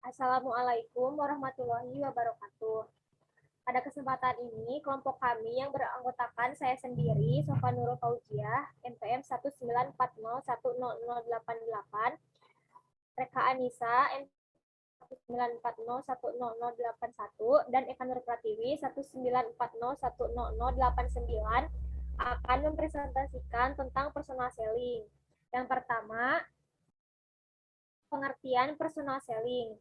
Assalamualaikum warahmatullahi wabarakatuh. Pada kesempatan ini, kelompok kami yang beranggotakan saya sendiri, Sofa Nurul Fauziah, NPM 194010088, Reka Anissa, NPM 194010081, dan Eka Nur Pratiwi, 194010089, akan mempresentasikan tentang personal selling. Yang pertama, pengertian personal selling.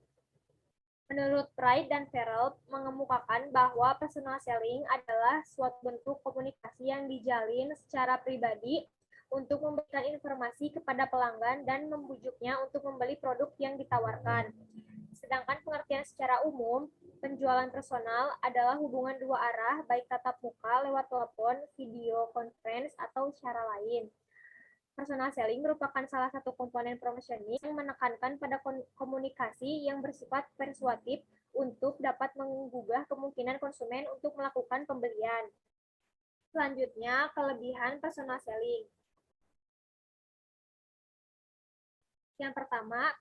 Menurut Pride dan Farrell mengemukakan bahwa personal selling adalah suatu bentuk komunikasi yang dijalin secara pribadi untuk memberikan informasi kepada pelanggan dan membujuknya untuk membeli produk yang ditawarkan. Sedangkan pengertian secara umum, penjualan personal adalah hubungan dua arah, baik tatap muka, lewat telepon, video conference, atau cara lain. Personal selling merupakan salah satu komponen promotioning yang menekankan pada komunikasi yang bersifat persuasif untuk dapat menggugah kemungkinan konsumen untuk melakukan pembelian. Selanjutnya, kelebihan personal selling. Yang pertama,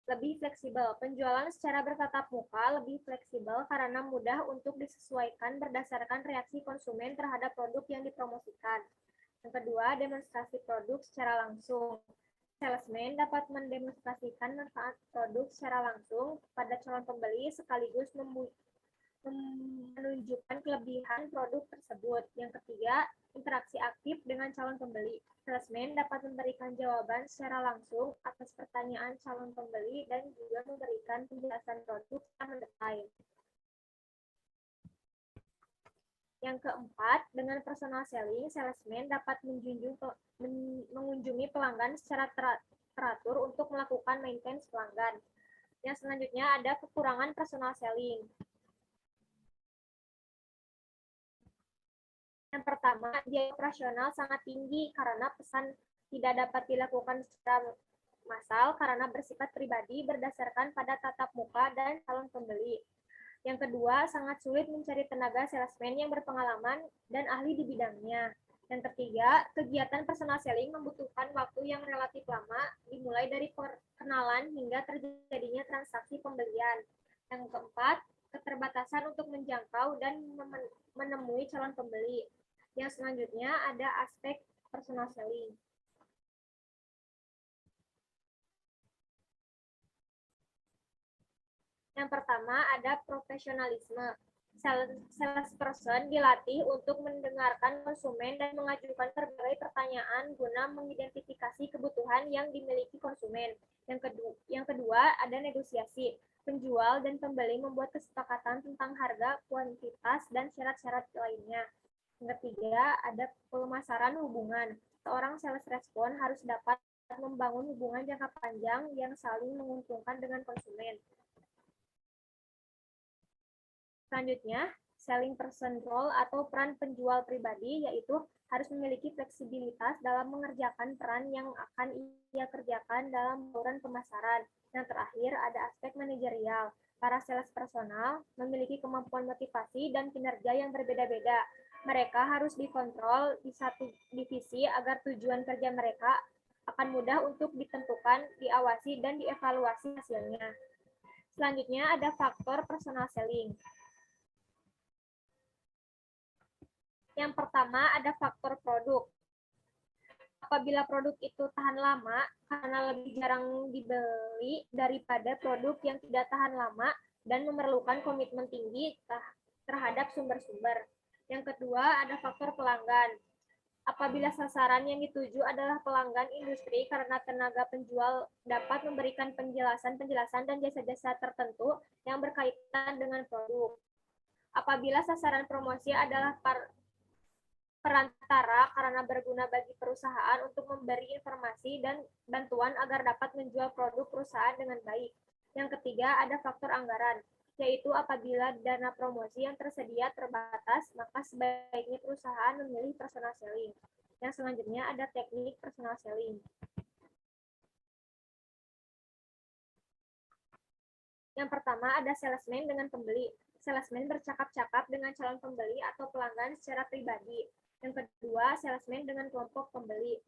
lebih fleksibel. Penjualan secara bertatap muka lebih fleksibel karena mudah untuk disesuaikan berdasarkan reaksi konsumen terhadap produk yang dipromosikan. Yang kedua, demonstrasi produk secara langsung. Salesman dapat mendemonstrasikan manfaat produk secara langsung pada calon pembeli sekaligus menunjukkan kelebihan produk tersebut. Yang ketiga, interaksi aktif dengan calon pembeli. Salesman dapat memberikan jawaban secara langsung atas pertanyaan calon pembeli dan juga memberikan penjelasan produk secara mendetail. Yang keempat, dengan personal selling, salesman dapat mengunjungi pelanggan secara teratur untuk melakukan maintenance pelanggan. Yang selanjutnya ada kekurangan personal selling. Yang pertama, biaya operasional sangat tinggi karena pesan tidak dapat dilakukan secara massal karena bersifat pribadi berdasarkan pada tatap muka dan calon pembeli. Yang kedua, sangat sulit mencari tenaga salesman yang berpengalaman dan ahli di bidangnya. Yang ketiga, kegiatan personal selling membutuhkan waktu yang relatif lama, dimulai dari perkenalan hingga terjadinya transaksi pembelian. Yang keempat, keterbatasan untuk menjangkau dan menemui calon pembeli. Yang selanjutnya ada aspek personal selling. Yang pertama ada profesionalisme. Salesperson dilatih untuk mendengarkan konsumen dan mengajukan berbagai pertanyaan guna mengidentifikasi kebutuhan yang dimiliki konsumen. Yang kedua ada negosiasi. Penjual dan pembeli membuat kesepakatan tentang harga, kuantitas, dan syarat-syarat lainnya. Yang ketiga ada pemasaran hubungan. Seorang sales respon harus dapat membangun hubungan jangka panjang yang saling menguntungkan dengan konsumen. Selanjutnya, selling person role atau peran penjual pribadi, yaitu harus memiliki fleksibilitas dalam mengerjakan peran yang akan ia kerjakan dalam bauran pemasaran. Yang terakhir, ada aspek manajerial. Para sales personal memiliki kemampuan motivasi dan kinerja yang berbeda-beda. Mereka harus dikontrol di satu divisi agar tujuan kerja mereka akan mudah untuk ditentukan, diawasi, dan dievaluasi hasilnya. Selanjutnya, ada faktor personal selling. Yang pertama ada faktor produk. Apabila produk itu tahan lama karena lebih jarang dibeli daripada produk yang tidak tahan lama dan memerlukan komitmen tinggi terhadap sumber-sumber. Yang kedua ada faktor pelanggan. Apabila sasaran yang dituju adalah pelanggan industri karena tenaga penjual dapat memberikan penjelasan dan jasa-jasa tertentu yang berkaitan dengan produk. Apabila sasaran promosi adalah perantara karena berguna bagi perusahaan untuk memberi informasi dan bantuan agar dapat menjual produk perusahaan dengan baik. Yang ketiga, ada faktor anggaran, yaitu apabila dana promosi yang tersedia terbatas, maka sebaiknya perusahaan memilih personal selling. Yang selanjutnya ada teknik personal selling. Yang pertama ada salesman dengan pembeli. Salesman bercakap-cakap dengan calon pembeli atau pelanggan secara pribadi. Yang kedua, salesman dengan kelompok pembeli.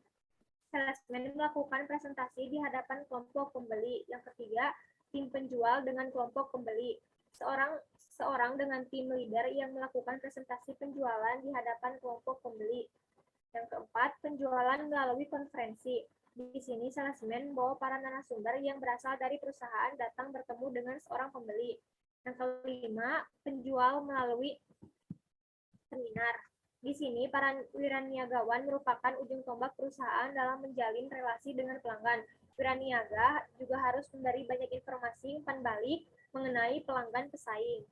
salesman melakukan presentasi di hadapan kelompok pembeli. Yang ketiga, tim penjual dengan kelompok pembeli. Seorang dengan tim leader yang melakukan presentasi penjualan di hadapan kelompok pembeli. Yang keempat, penjualan melalui konferensi. Di sini salesman membawa para narasumber yang berasal dari perusahaan datang bertemu dengan seorang pembeli. Yang kelima, penjual melalui seminar. Di sini para wiraniagawan merupakan ujung tombak perusahaan dalam menjalin relasi dengan pelanggan. Wiraniaga juga harus memberi banyak informasi umpan balik mengenai pelanggan pesaing.